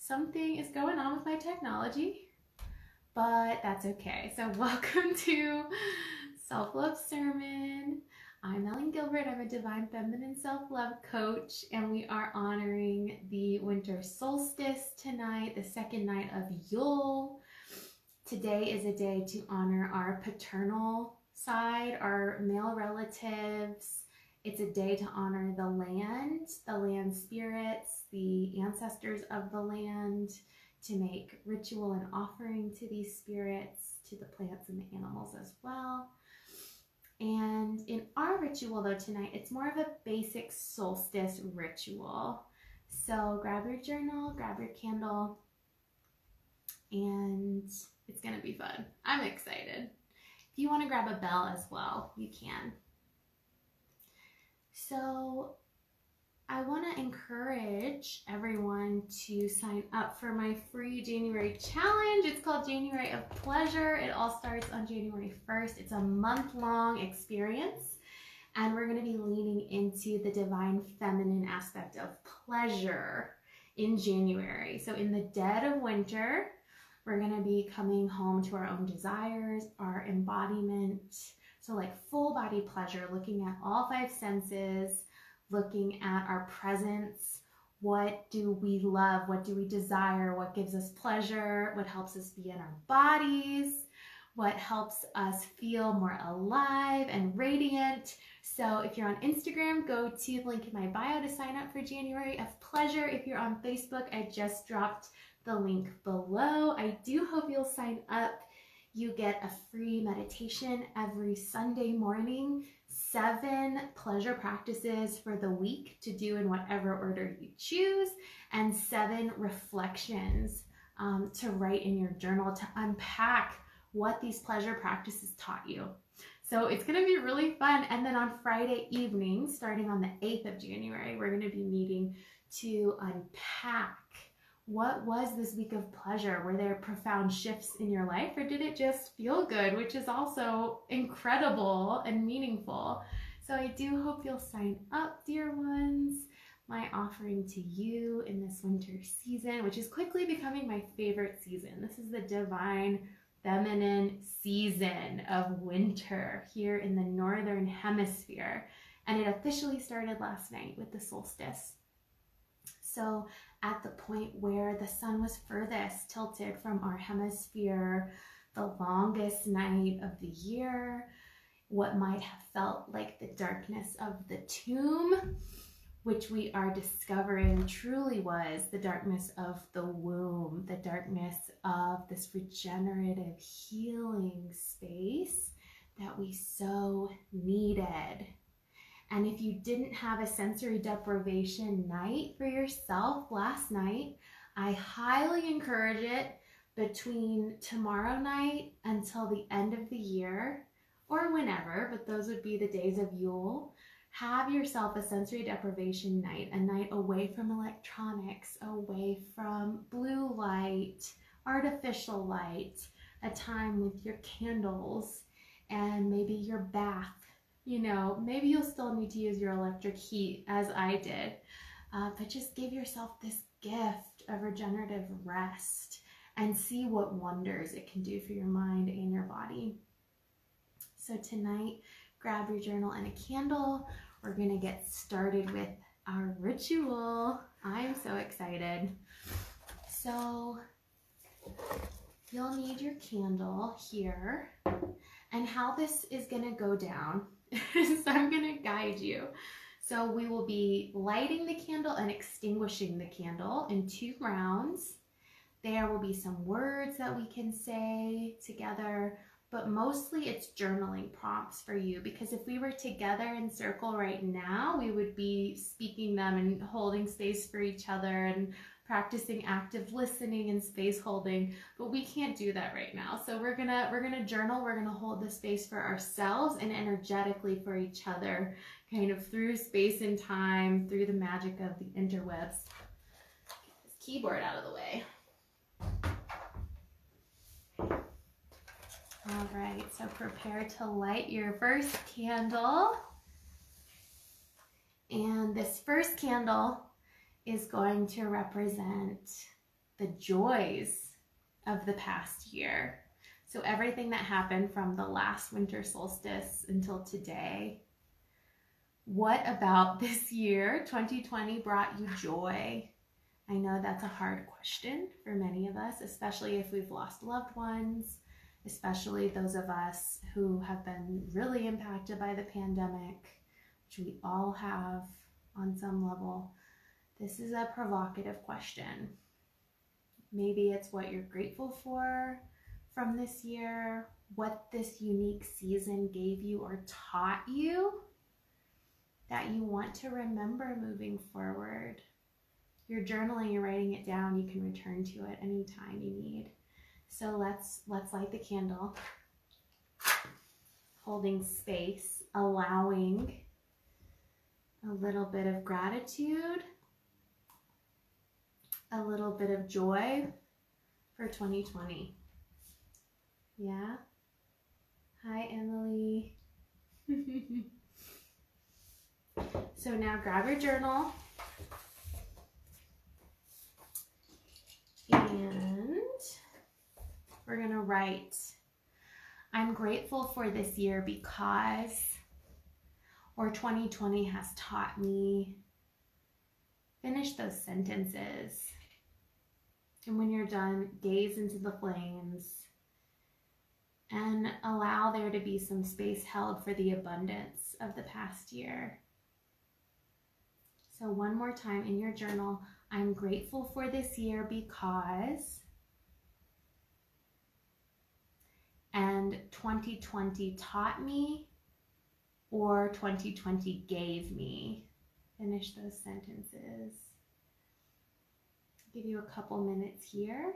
Something is going on with my technology, but that's okay. So welcome to Self-Love Sermon. I'm Ellen Gilbert. I'm a Divine Feminine Self-Love Coach, and we are honoring the Winter Solstice tonight, the second night of Yule. Today is a day to honor our paternal side, our male relatives. It's a day to honor the land spirits, the ancestors of the land, to make ritual and offering to these spirits, to the plants and the animals as well. And in our ritual though tonight, it's more of a basic solstice ritual. So grab your journal, grab your candle, and it's gonna be fun. I'm excited. If you want to grab a bell as well, you can. So I want to encourage everyone to sign up for my free January challenge. It's called January of Pleasure. It all starts on January 1st. It's a month-long experience, and we're going to be leaning into the divine feminine aspect of pleasure in January. So in the dead of winter, we're going to be coming home to our own desires, our embodiment. So like full body pleasure, looking at all five senses, looking at our presence. What do we love? What do we desire? What gives us pleasure? What helps us be in our bodies? What helps us feel more alive and radiant? So if you're on Instagram, go to the link in my bio to sign up for January of Pleasure. If you're on Facebook, I just dropped the link below. I do hope you'll sign up. You get a free meditation every Sunday morning, 7 pleasure practices for the week to do in whatever order you choose, and 7 reflections to write in your journal to unpack what these pleasure practices taught you. So it's going to be really fun. And then on Friday evening, starting on the 8th of January, we're going to be meeting to unpack what was this week of pleasure. Were there profound shifts in your life, or did it just feel good, which is also incredible and meaningful? So I do hope you'll sign up, dear ones. My offering to you in this winter season, which is quickly becoming my favorite season. This is the divine feminine season of winter here in the northern hemisphere, and it officially started last night with the solstice. So at the point where the sun was furthest tilted from our hemisphere, the longest night of the year, what might have felt like the darkness of the tomb, which we are discovering truly was the darkness of the womb, the darkness of this regenerative healing space that we so needed. And if you didn't have a sensory deprivation night for yourself last night, I highly encourage it between tomorrow night until the end of the year, or whenever, but those would be the days of Yule. Have yourself a sensory deprivation night, a night away from electronics, away from blue light, artificial light, a time with your candles and maybe your bath. You know, maybe you'll still need to use your electric heat as I did, but just give yourself this gift of regenerative rest and see what wonders it can do for your mind and your body. So tonight, grab your journal and a candle. We're gonna get started with our ritual. I'm so excited. So you'll need your candle here, and how this is gonna go down. So I'm going to guide you. So we will be lighting the candle and extinguishing the candle in 2 rounds. There will be some words that we can say together, but mostly it's journaling prompts for you, because if we were together in circle right now, we would be speaking them and holding space for each other and practicing active listening and space holding, but we can't do that right now. So we're gonna journal, we're gonna hold the space for ourselves and energetically for each other, kind of through space and time, through the magic of the interwebs. Get this keyboard out of the way. All right, so prepare to light your first candle. And this first candle is going to represent the joys of the past year. So everything that happened from the last winter solstice until today, what about this year, 2020, brought you joy? I know that's a hard question for many of us, especially if we've lost loved ones, especially those of us who have been really impacted by the pandemic, which we all have on some level. This is a provocative question. Maybe it's what you're grateful for from this year, what this unique season gave you or taught you that you want to remember moving forward. You're journaling, you're writing it down, you can return to it anytime you need. So let's light the candle, holding space, allowing a little bit of gratitude, a little bit of joy for 2020. Yeah? Hi, Emily. So now grab your journal and we're gonna write, I'm grateful for this year because, or 2020 has taught me. Finish those sentences. And when you're done, gaze into the flames and allow there to be some space held for the abundance of the past year. So one more time in your journal, I'm grateful for this year because, and 2020 taught me, or 2020 gave me. Finish those sentences. Give you a couple minutes here,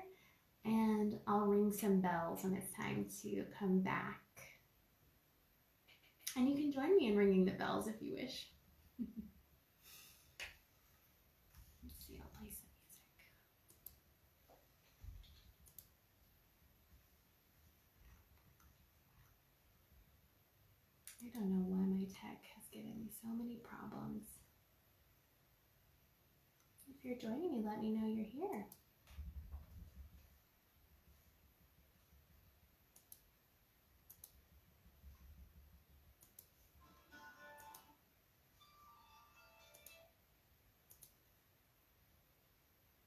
and I'll ring some bells when it's time to come back. And you can join me in ringing the bells if you wish. Let's see, I'll play some music. I don't know why my tech has given me so many problems. If you're joining me, let me know you're here.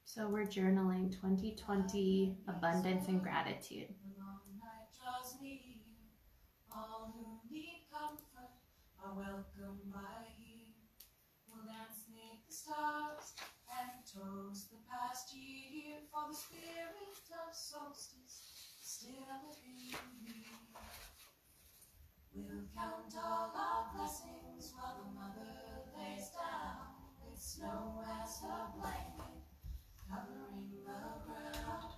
So we're journaling 2020 abundance and gratitude. The long night draws near. All who need comfort are welcome by here. We'll dance 'neath the stars and toast the past year, for the spirit of solstice is still living here. We'll count all our blessings while the mother lays down with snow as her blanket, covering the ground.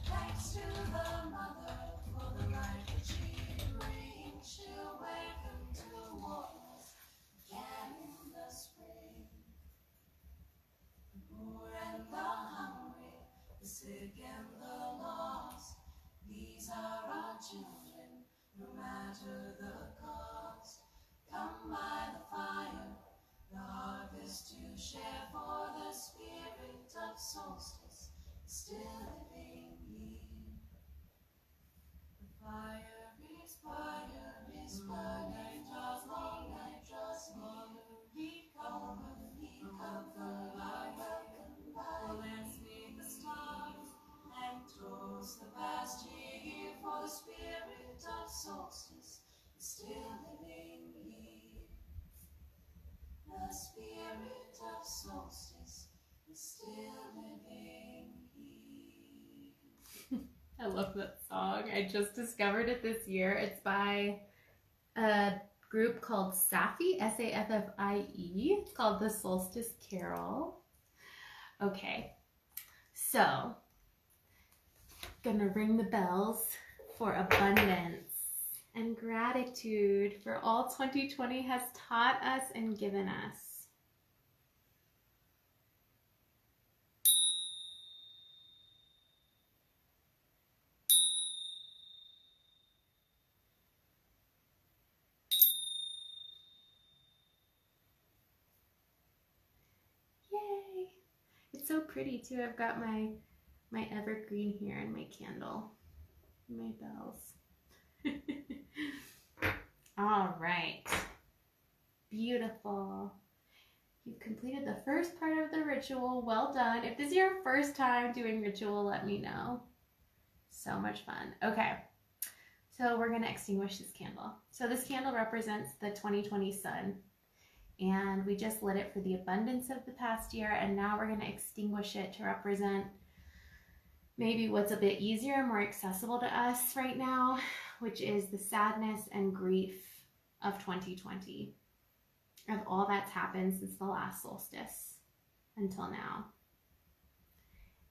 Thanks to the mother for the life that she brings. She'll waken to warmth again in the spring. The poor and the hungry, the sick and the lost, these are our children, no matter the cost. Come by the fire, the harvest to share, for the spirit of solstice is still living here. The fire is burning, draws long night draws near. All who need comfort are welcome by. We'll dance 'neath the stars and toast the past year, for the spirit of solstice is still living here. The spirit of solstice is still living here. I love that song. I just discovered it this year. It's by a group called Safi, S-A-F-F-I-E. It's called The Solstice Carol. Okay, so gonna ring the bells for abundance and gratitude for all 2020 has taught us and given us. Yay! It's so pretty too. I've got my my evergreen here and my candle, my bells. All right. Beautiful. You've completed the first part of the ritual. Well done. If this is your first time doing ritual, let me know. So much fun. Okay. So we're going to extinguish this candle. So this candle represents the 2020 sun. And we just lit it for the abundance of the past year. And now we're going to extinguish it to represent maybe what's a bit easier, more accessible to us right now, which is the sadness and grief of 2020, of all that's happened since the last solstice until now.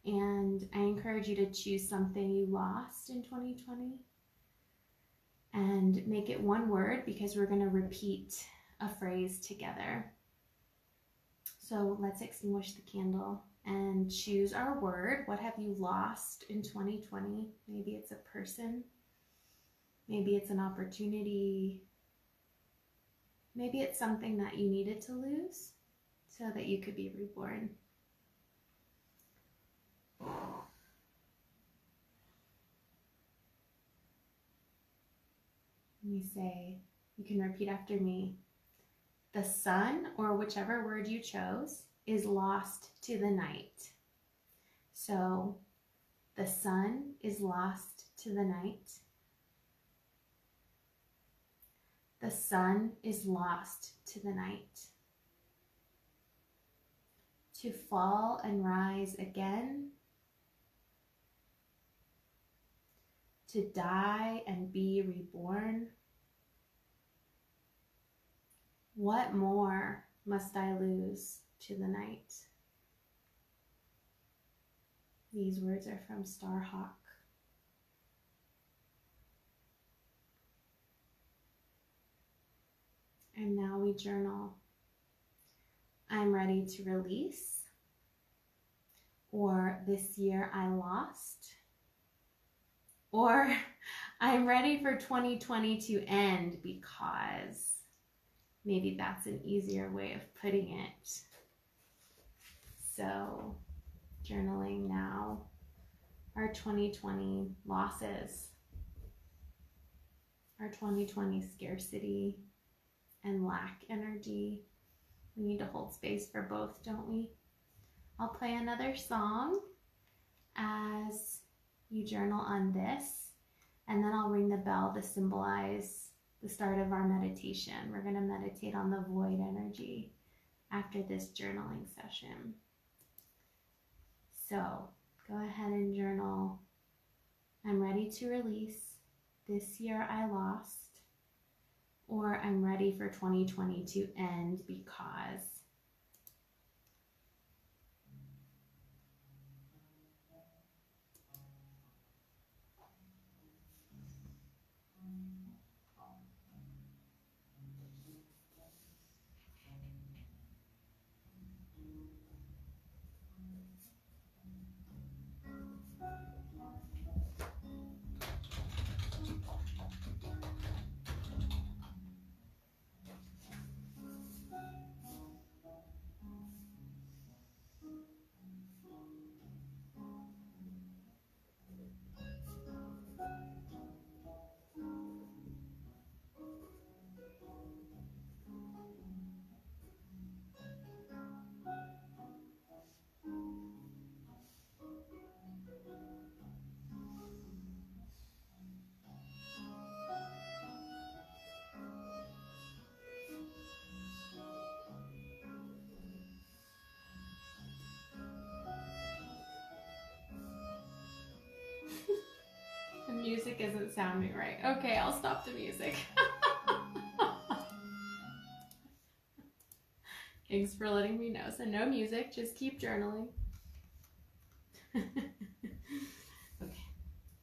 And I encourage you to choose something you lost in 2020 and make it one word, because we're going to repeat a phrase together. So let's extinguish the candle and choose our word. What have you lost in 2020? Maybe it's a person. Maybe it's an opportunity. Maybe it's something that you needed to lose so that you could be reborn. We say, you can repeat after me. The sun, or whichever word you chose, is lost to the night. So the sun is lost to the night. The sun is lost to the night. To fall and rise again. To die and be reborn. What more must I lose to the night? These words are from Starhawk. And now we journal. I'm ready to release, or this year I lost, or I'm ready for 2020 to end because. Maybe that's an easier way of putting it. So, journaling now. Our 2020 losses. Our 2020 scarcity and lack energy. We need to hold space for both, don't we? I'll play another song as you journal on this, and then I'll ring the bell to symbolize the start of our meditation. We're going to meditate on the void energy after this journaling session. So go ahead and journal. I'm ready to release. This year I lost. Or I'm ready for 2020 to end because. The music isn't sounding right. Okay, I'll stop the music. Thanks for letting me know. So no music, just keep journaling. Okay,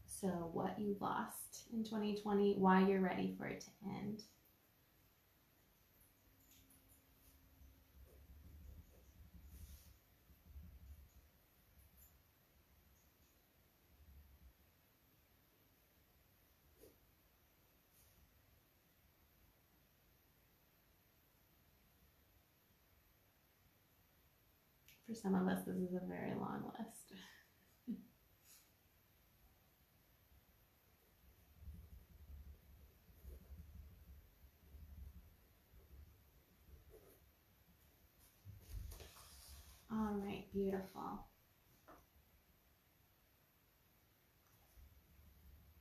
so what you lost in 2020, why you're ready for it to end. For some of us, this is a very long list. beautiful.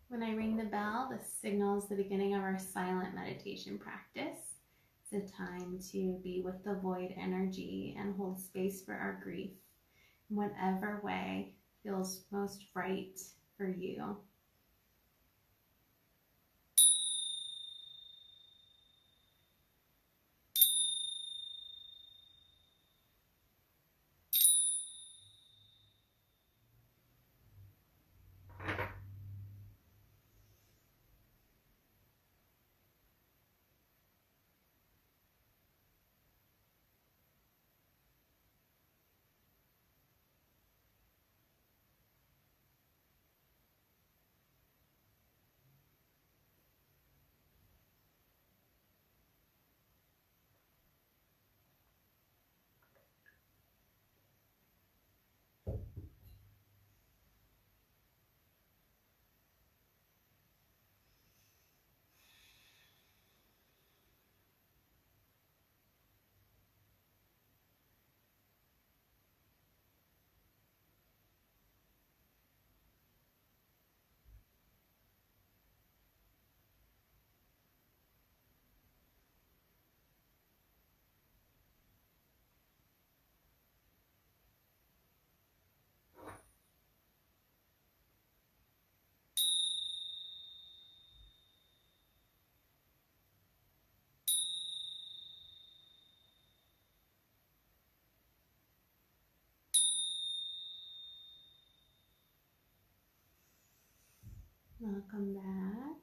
When I ring the bell, this signals the beginning of our silent meditation practice. It's a time to be with the void energy and hold space for our grief in whatever way feels most right for you. Welcome back.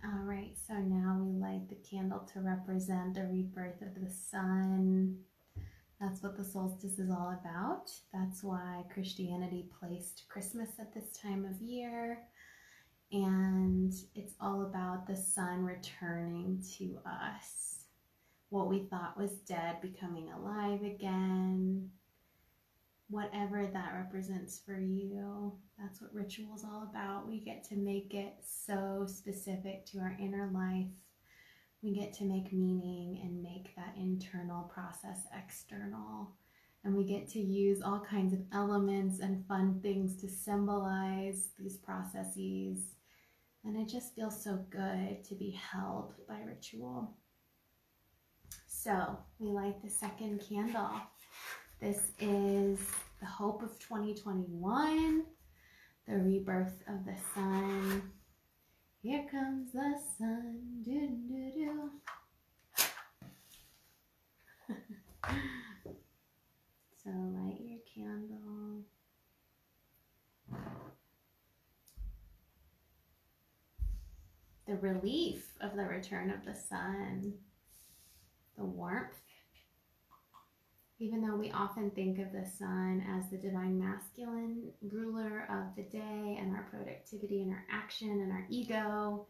All right, so now we light the candle to represent the rebirth of the sun. That's what the solstice is all about. That's why Christianity placed Christmas at this time of year. And it's all about the sun returning to us. What we thought was dead becoming alive again. Whatever that represents for you, that's what ritual is all about. We get to make it so specific to our inner life. We get to make meaning and make that internal process external. And we get to use all kinds of elements and fun things to symbolize these processes. And it just feels so good to be held by ritual. So we light the second candle. This is the hope of 2021, the rebirth of the sun. Here comes the sun, do do do. So light your candle. The relief of the return of the sun, the warmth. Even though we often think of the sun as the divine masculine ruler of the day and our productivity and our action and our ego,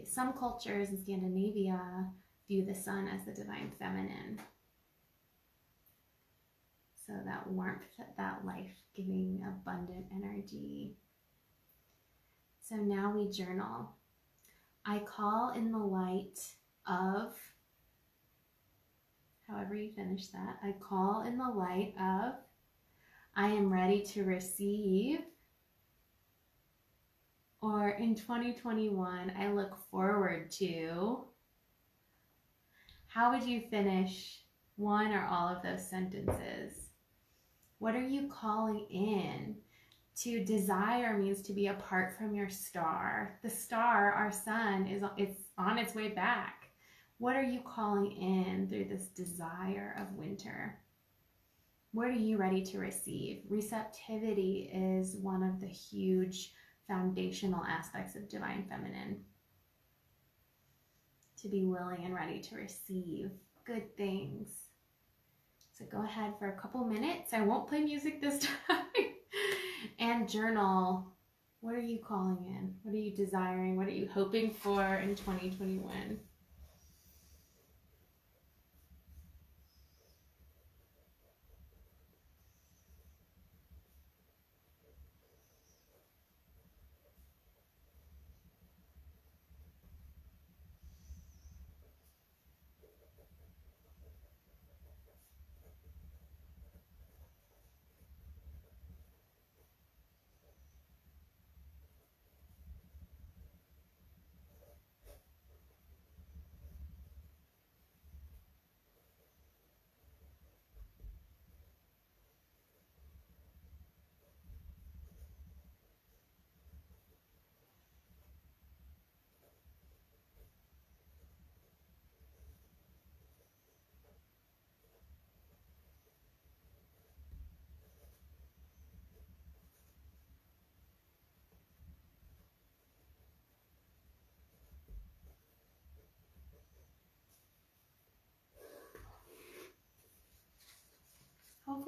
some cultures in Scandinavia view the sun as the divine feminine. So that warmth, that life-giving, abundant energy. So now we journal. I call in the light of, however you finish that, I call in the light of, I am ready to receive, or in 2021, I look forward to. How would you finish one or all of those sentences? What are you calling in? To desire means to be apart from your star. The star, our sun, it's on its way back. What are you calling in through this desire of winter? What are you ready to receive? Receptivity is one of the huge foundational aspects of divine feminine. To be willing and ready to receive good things. So go ahead for a couple minutes. I won't play music this time. And journal. What are you calling in? What are you desiring? What are you hoping for in 2021?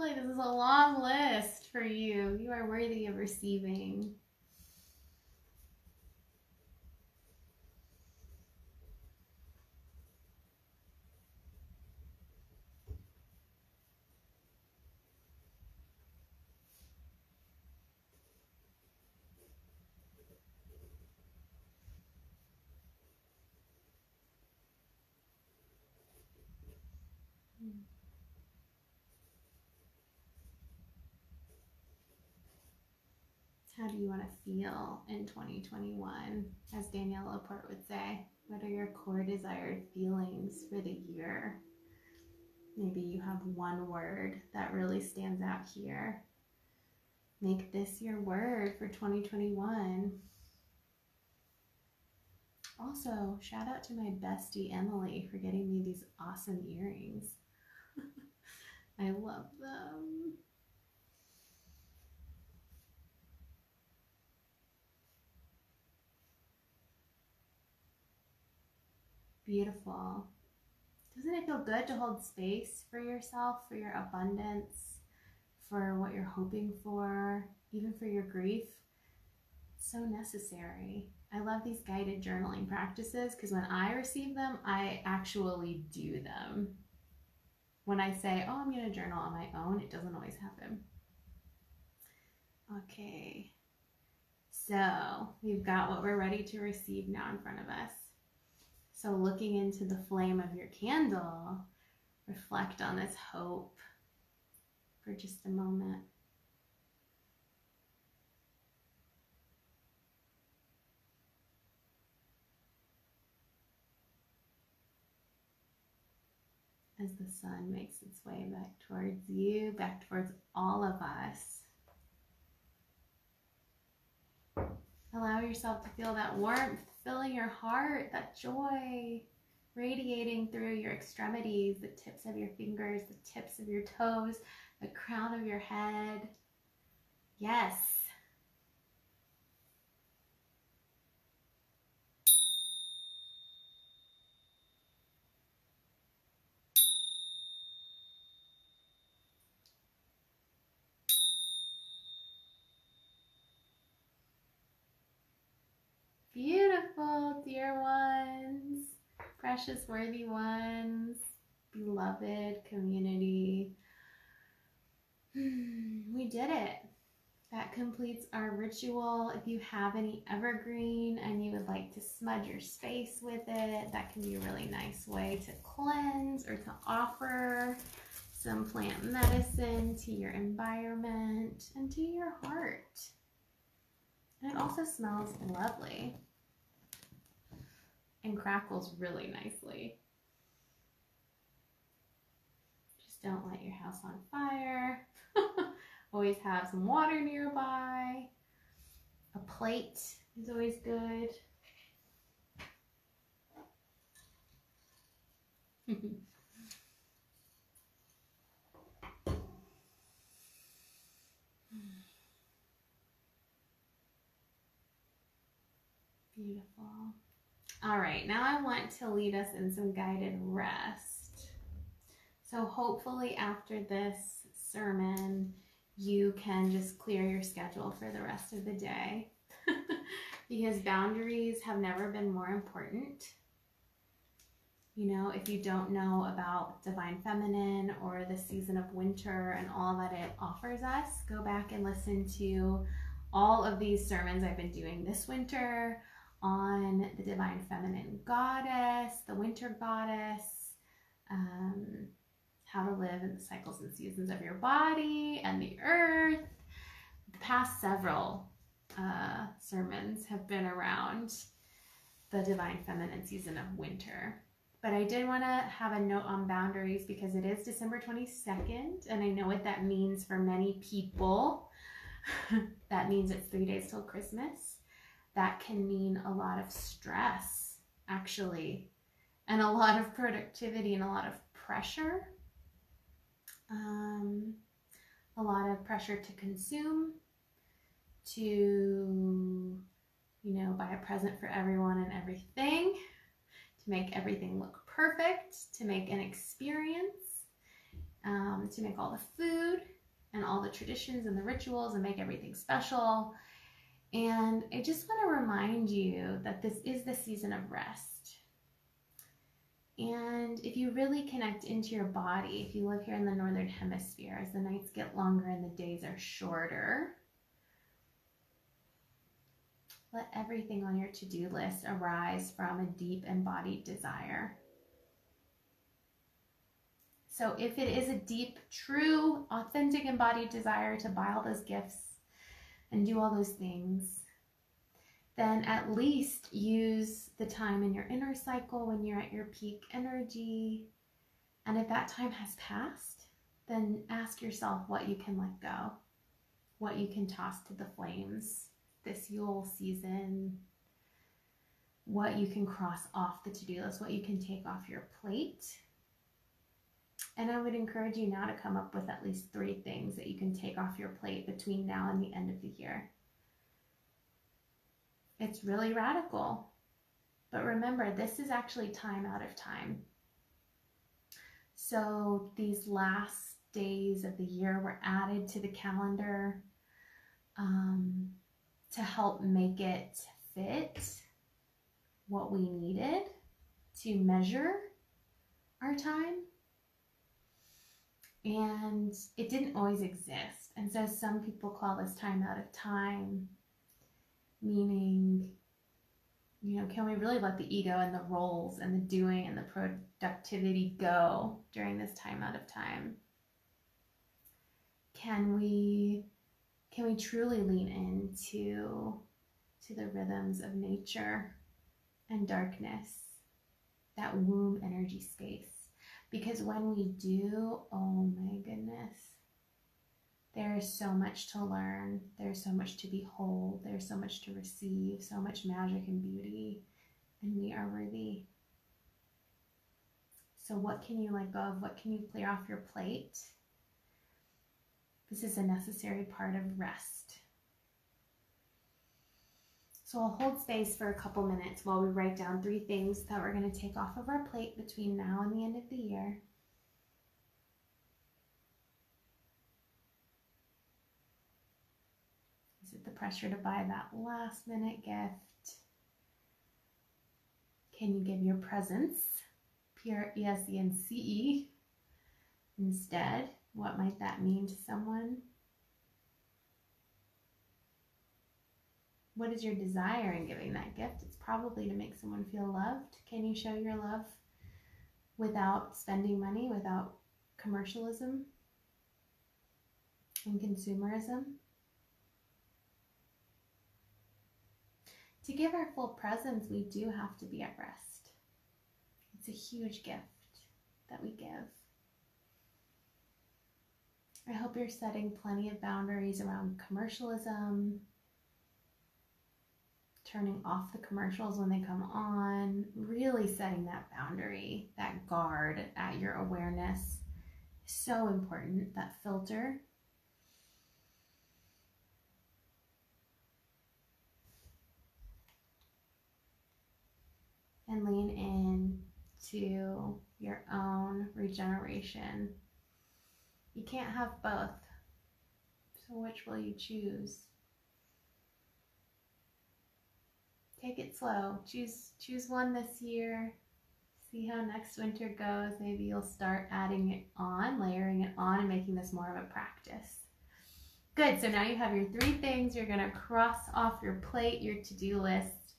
hopefully this is a long list for you. You are worthy of receiving. How do you want to feel in 2021, as Danielle Laporte would say? What are your core desired feelings for the year? Maybe you have one word that really stands out here. Make this your word for 2021. Also, shout out to my bestie Emily for getting me these awesome earrings. I love them. Beautiful. Doesn't it feel good to hold space for yourself, for your abundance, for what you're hoping for, even for your grief? It's so necessary. I love these guided journaling practices because when I receive them, I actually do them. When I say, oh, I'm going to journal on my own, it doesn't always happen. Okay. So we've got what we're ready to receive now in front of us. So looking into the flame of your candle, reflect on this hope for just a moment. As the sun makes its way back towards you, back towards all of us. Allow yourself to feel that warmth filling your heart, that joy radiating through your extremities, the tips of your fingers, the tips of your toes, the crown of your head. Yes. Beautiful, dear ones, precious, worthy ones, beloved community. We did it. That completes our ritual. If you have any evergreen and you would like to smudge your space with it, that can be a really nice way to cleanse or to offer some plant medicine to your environment and to your heart. And it also smells lovely and crackles really nicely. Just don't light your house on fire. Always have some water nearby. A plate is always good. Beautiful. All right, now I want to lead us in some guided rest. So hopefully after this sermon, you can just clear your schedule for the rest of the day because boundaries have never been more important. You know, if you don't know about Divine Feminine or the season of winter and all that it offers us, go back and listen to all of these sermons I've been doing this winter on the Divine Feminine Goddess, the Winter Goddess, how to live in the cycles and seasons of your body and the earth. The past several sermons have been around the Divine Feminine season of winter. But I did want to have a note on boundaries because it is December 22nd, and I know what that means for many people. That means it's 3 days till Christmas. That can mean a lot of stress, actually, and a lot of productivity and a lot of pressure. A lot of pressure to consume, to, you know, buy a present for everyone and everything, to make everything look perfect, to make an experience. to make all the food and all the traditions and the rituals and make everything special. And I just want to remind you that this is the season of rest. And if you really connect into your body, if you live here in the Northern Hemisphere, as the nights get longer and the days are shorter, let everything on your to-do list arise from a deep embodied desire. So if it is a deep, true, authentic embodied desire to buy all those gifts and do all those things, then at least use the time in your inner cycle when you're at your peak energy. And if that time has passed, then ask yourself what you can let go, what you can toss to the flames this Yule season, what you can cross off the to-do list, what you can take off your plate. And I would encourage you now to come up with at least 3 things that you can take off your plate between now and the end of the year. It's really radical, but remember, this is actually time out of time. So these last days of the year were added to the calendar to help make it fit what we needed to measure our time. And it didn't always exist. And so some people call this time out of time, meaning, you know, can we really let the ego and the roles and the doing and the productivity go during this time out of time? Can we truly lean into the rhythms of nature and darkness, that womb energy space? Because when we do, oh my goodness, there is so much to learn. There's so much to behold. There's so much to receive, so much magic and beauty, and we are worthy. So what can you let go of? What can you clear off your plate? This is a necessary part of rest. So I'll hold space for a couple minutes while we write down 3 things that we're going to take off of our plate between now and the end of the year. Is it the pressure to buy that last minute gift? Can you give your presence, Presence, instead? What might that mean to someone? What is your desire in giving that gift? It's probably to make someone feel loved. Can you show your love without spending money, without commercialism and consumerism? To give our full presence, we do have to be at rest. It's a huge gift that we give. I hope you're setting plenty of boundaries around commercialism, turning off the commercials when they come on, really setting that boundary, that guard at your awareness is so important, that filter. And lean in to your own regeneration. You can't have both. So which will you choose? Take it slow. Choose one this year. See how next winter goes. Maybe you'll start adding it on, layering it on, and making this more of a practice. Good, so now you have your 3 things you're gonna cross off your plate, your to-do list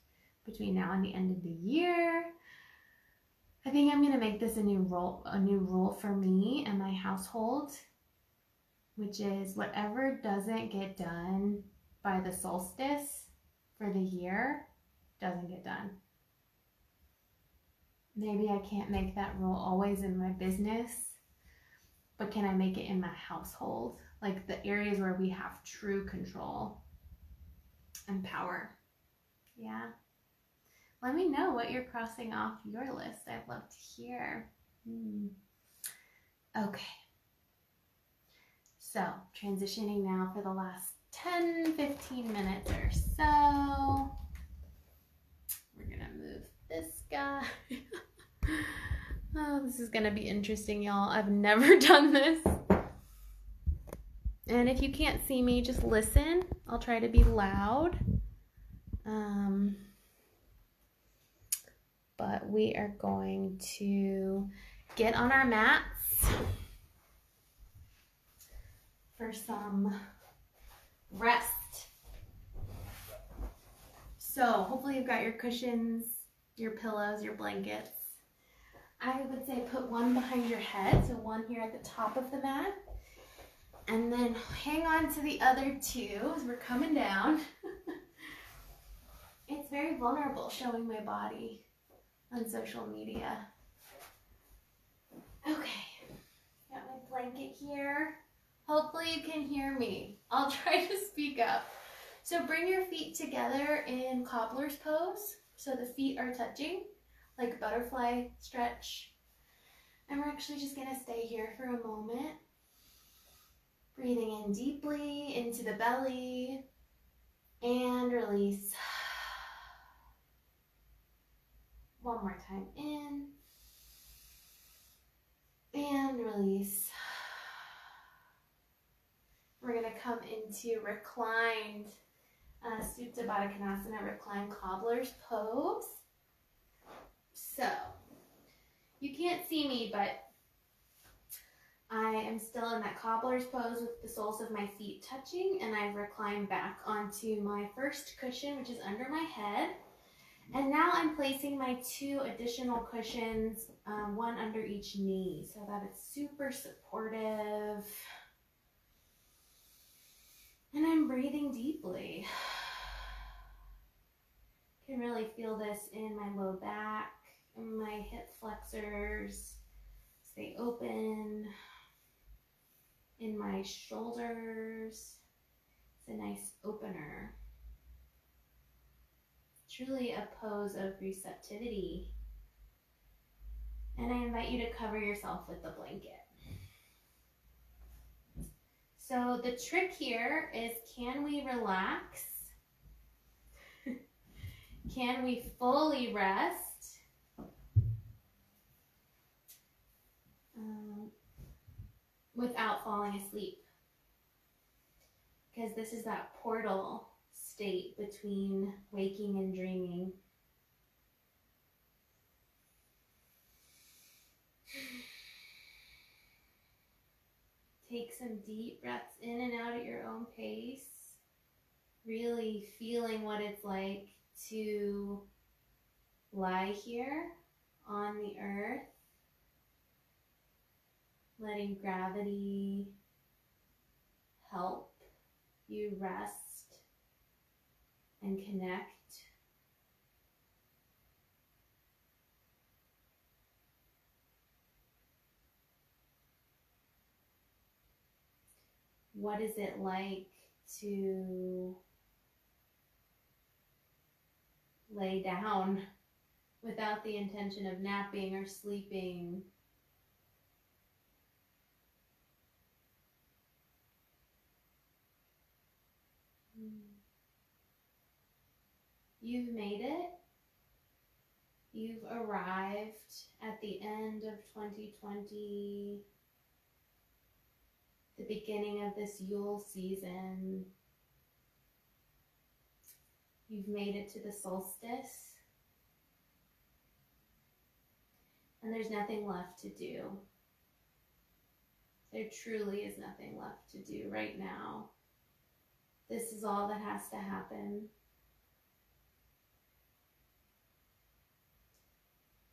between now and the end of the year. I think I'm gonna make this a new rule for me and my household, which is whatever doesn't get done by the solstice for the year doesn't get done. Maybe I can't make that rule always in my business, but can I make it in my household? Like the areas where we have true control and power. Yeah. Let me know what you're crossing off your list. I'd love to hear. Okay. So transitioning now for the last 10-15 minutes or so. We're gonna move this guy. Oh, this is gonna be interesting, y'all. I've never done this. And if you can't see me, just listen. I'll try to be loud. But we are going to get on our mats for some rest. So hopefully you've got your cushions, your pillows, your blankets. I would say put one behind your head, so one here at the top of the mat. And then hang on to the other two as we're coming down. It's very vulnerable showing my body on social media. Okay, got my blanket here. Hopefully you can hear me. I'll try to speak up. So bring your feet together in cobbler's pose. So the feet are touching, like butterfly stretch. And we're actually just gonna stay here for a moment. Breathing in deeply into the belly and release. One more time, in and release. We're gonna come into reclined Supta Baddha Konasana, reclined cobbler's pose. So, you can't see me, but I am still in that cobbler's pose with the soles of my feet touching, and I've reclined back onto my first cushion, which is under my head. And now I'm placing my two additional cushions, one under each knee, so that it's super supportive. And I'm breathing deeply. You can really feel this in my low back, and my hip flexors stay open. In my shoulders, it's a nice opener. Truly a pose of receptivity. And I invite you to cover yourself with the blanket. So the trick here is, can we relax? Can we fully rest? Without falling asleep? Because this is that portal state between waking and dreaming. Take some deep breaths in and out at your own pace. Really feeling what it's like to lie here on the earth. Letting gravity help you rest and connect. What is it like to lay down without the intention of napping or sleeping? You've made it. You've arrived at the end of 2020, the beginning of this Yule season. You've made it to the solstice, and there's nothing left to do. There truly is nothing left to do right now. This is all that has to happen.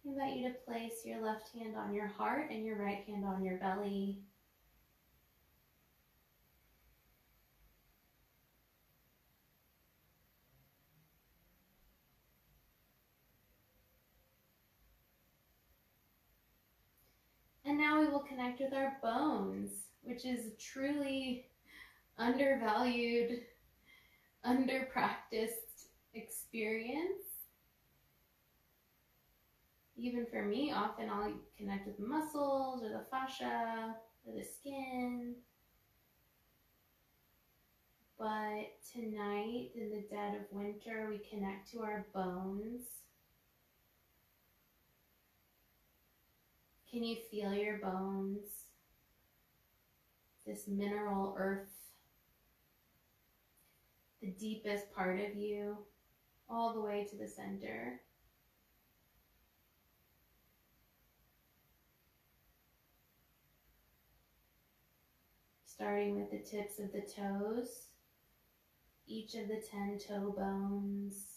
I invite you to place your left hand on your heart and your right hand on your belly. And now we will connect with our bones, which is a truly undervalued, under-practiced experience. Even for me, often I'll connect with the muscles or the fascia or the skin. But tonight, in the dead of winter, we connect to our bones. Can you feel your bones? This mineral earth, the deepest part of you, all the way to the center. Starting with the tips of the toes, each of the 10 toe bones.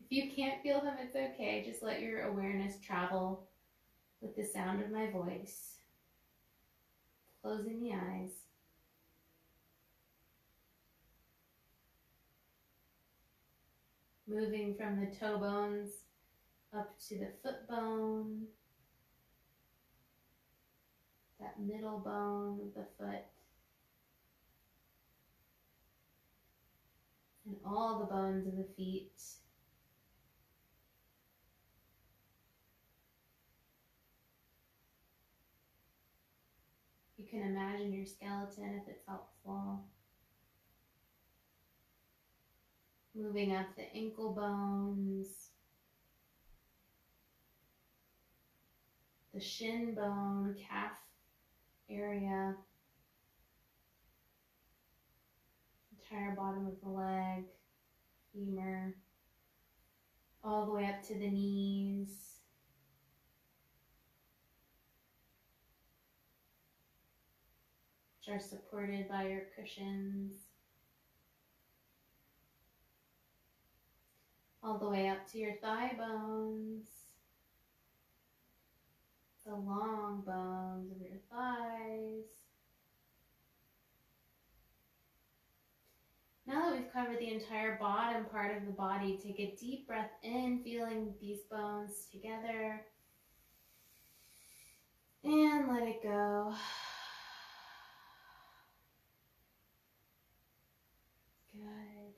If you can't feel them, it's okay. Just let your awareness travel with the sound of my voice. Closing the eyes. Moving from the toe bones up to the foot bone, that middle bone of the foot, and all the bones of the feet. You can imagine your skeleton if it's helpful. Moving up the ankle bones, the shin bone, calf area, entire bottom of the leg, femur, all the way up to the knees. Which are supported by your cushions. All the way up to your thigh bones, the long bones of your thighs. Now that we've covered the entire bottom part of the body, take a deep breath in, feeling these bones together. And let it go. Good.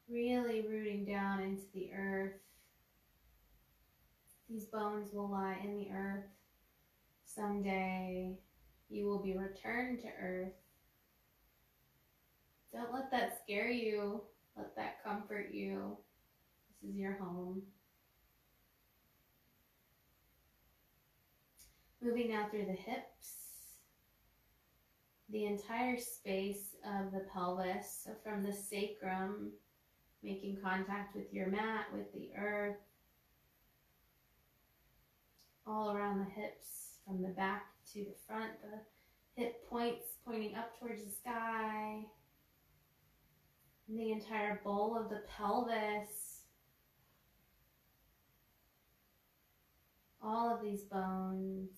Really rooting down into the earth. These bones will lie in the earth. Someday you will be returned to earth. Don't let that scare you. Let that comfort you. This is your home. Moving now through the hips. The entire space of the pelvis. So from the sacrum, making contact with your mat, with the earth. All around the hips, from the back to the front, the hip points pointing up towards the sky. And the entire bowl of the pelvis. All of these bones.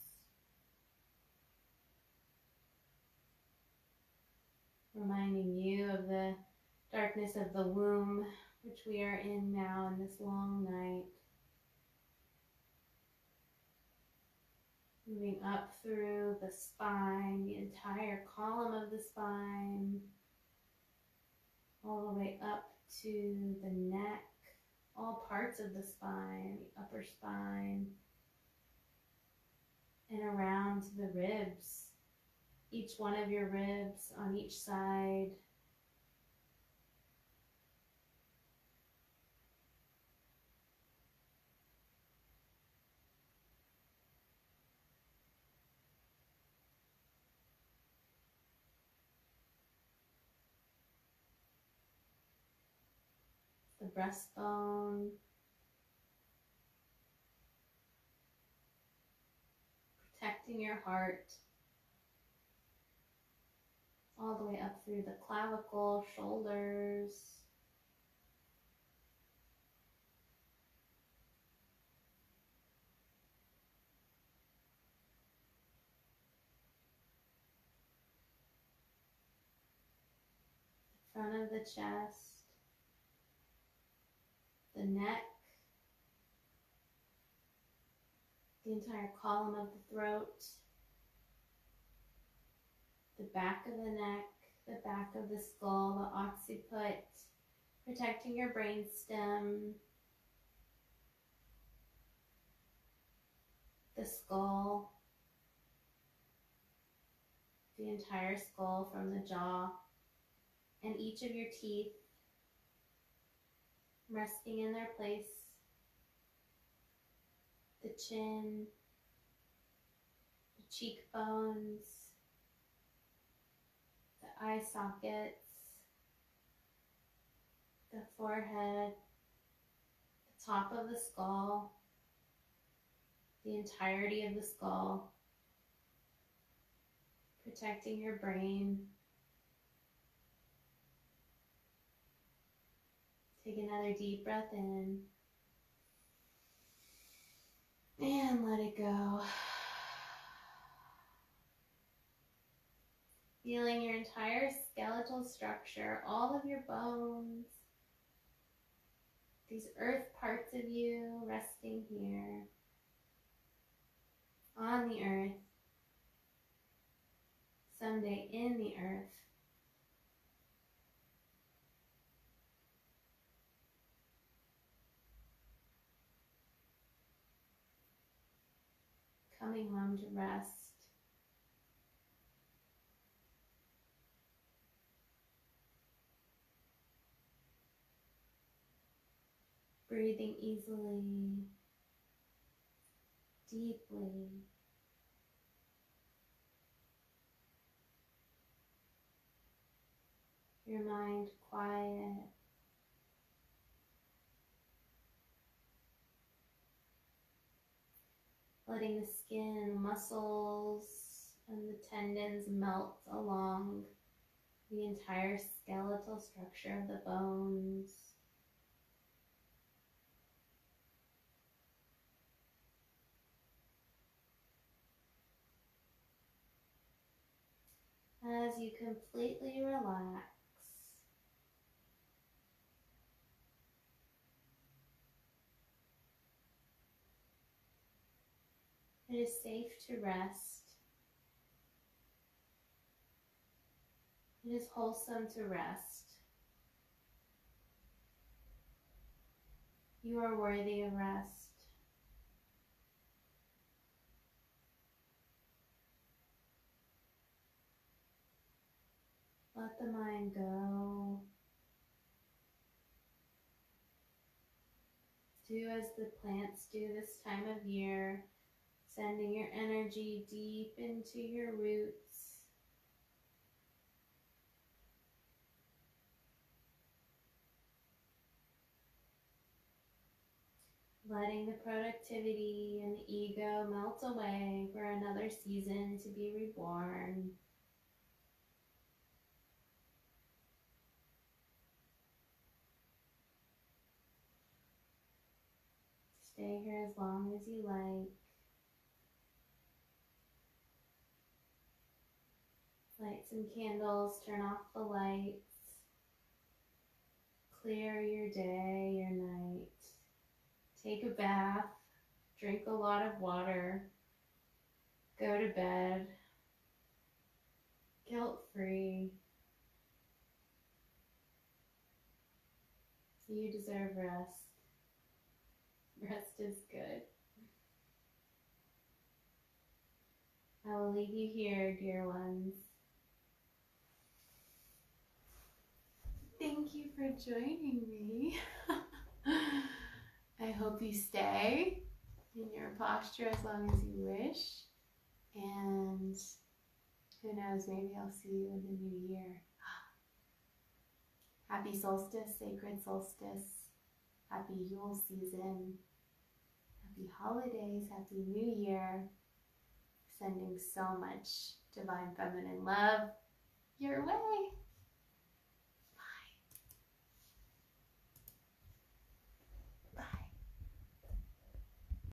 Reminding you of the darkness of the womb, which we are in now in this long night. Moving up through the spine, the entire column of the spine, all the way up to the neck, all parts of the spine, the upper spine, and around to the ribs, each one of your ribs on each side. The breastbone, protecting your heart, all the way up through the clavicle, shoulders, the front of the chest, the neck, the entire column of the throat, the back of the neck, the back of the skull, the occiput, protecting your brainstem, the skull, the entire skull from the jaw and each of your teeth resting in their place. The chin, the cheekbones, the eye sockets, the forehead, the top of the skull, the entirety of the skull, protecting your brain. Take another deep breath in and let it go. Feeling your entire skeletal structure, all of your bones, these earth parts of you resting here on the earth, someday in the earth. Coming home to rest. Breathing easily, deeply. Your mind quiet. Letting the skin, muscles, and the tendons melt along the entire skeletal structure of the bones. As you completely relax, it is safe to rest. It is wholesome to rest. You are worthy of rest. Let the mind go. Do as the plants do this time of year, sending your energy deep into your roots. Letting the productivity and the ego melt away for another season to be reborn. Stay here as long as you like. Light some candles, turn off the lights. Clear your day, your night. Take a bath, drink a lot of water, go to bed, guilt-free. You deserve rest. Rest is good. I will leave you here, dear ones. Thank you for joining me. I hope you stay in your posture as long as you wish. And who knows, maybe I'll see you in the new year. Happy solstice, sacred solstice. Happy Yule season. Happy holidays, happy new year. Sending so much divine feminine love your way.